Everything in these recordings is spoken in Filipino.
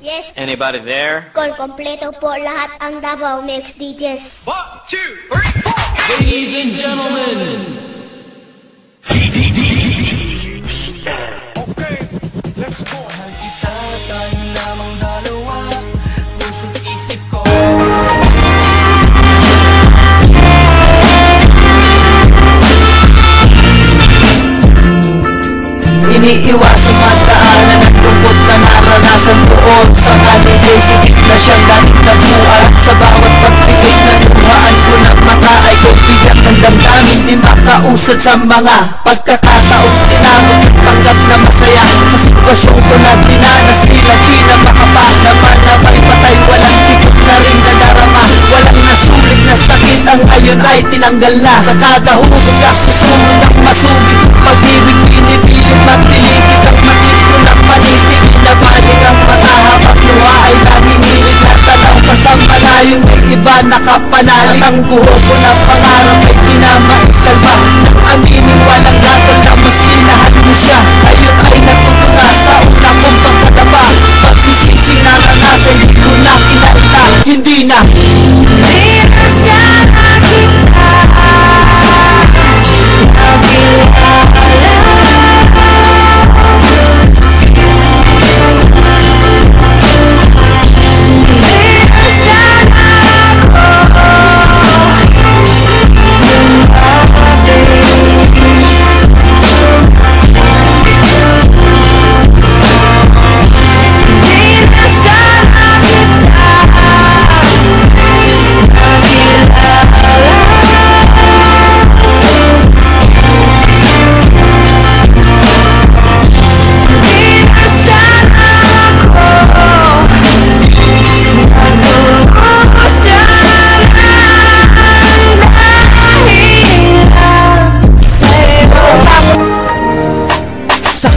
Yes. Anybody there? Call kompleto po lahat ang Davao Mix DJs. 1, 2, 3, 4. Ladies and gentlemen. Okay, let's go. Mahal kita, tayo lamang dalawa. Puso't isip ko. Iniiwasang magdaanan at lungkot na naranasan doon. Sakaling ay sigit na siyang dating nabuhat. Sa bawat pagbigay na luhaan ko ng mata ay kung bigat ng damdamin di makausad sa mga pagkakataong tinanong at panggap na masaya. Sa sitwasyong ko na dinanas nila di na makapanaman na may patay walang tipot na rin nadarama. Walang nasulit na sakit ang ngayon ay tinanggal na. Sa kada hugog kasusunod ang masugid kong pag-ibig pinipilit magpilipid ang matid ko na panitig. Inabaling ang mata habang luha ay nangingilit na tanaw kasama layong may iba nakapanalig. Ang buho ko na pangarap ay di na maisalba. Nang aminin walang gatol na mas minahan mo siya. Ngayon ay natutunga sa una kong pagkadapa. Pagsisising naranasan hindi ko na kinalta. Hindi na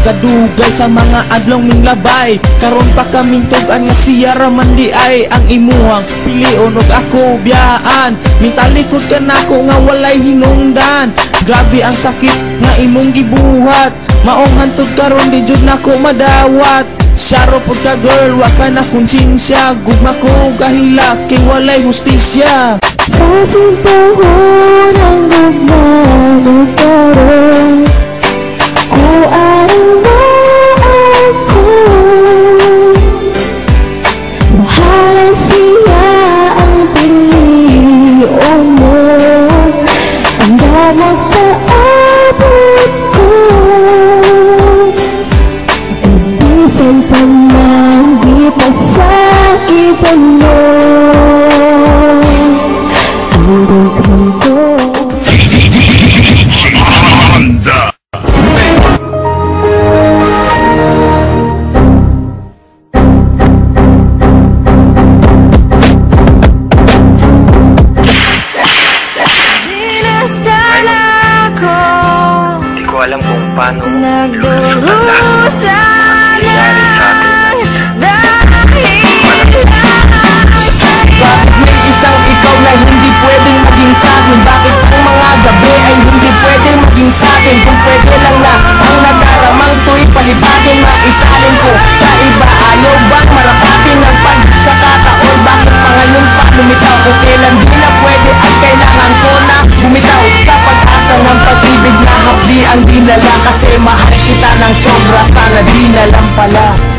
kadugay sa mga adlong ming labay. Karon pa kaming tugan nga siya raman di ay ang imuhang pilion ug ako biyaan. Mintalikod ka nako nga walay hinungdan. Grabe ang sakit nga imong gibuhat. Maong hantod karon di jud nako madawat. Saro pud ka girl wa ka na konsensya. Gugma ko gahila kay walay hustisya. Kasing pohon ang gugma mo karon. O araw na ako, bahala siya ang piliin mo. Hanggang magpaabot ko, ibisan pa man di pasakitan mo. Ang dughan ko alam kung paano nagdurusa Bakit may isang ikaw na hindi pwedeng maging sa'kin? Bakit ang mga gabi ay hindi pwedeng maging sa'kin? Kung pwede lang na ang nadaramang to'y palipatin, maisalin ko sa iba. Ayaw bang marapatin ang pagkakataon? Bakit pa ngayon pa lumitaw? Kung kailan di na pwede at kailangan ko na bumitaw sa pag-asa ng pag-ibig na hapdi ang dinala. Kasi mahal kita ng sobra, sana di na lang pala.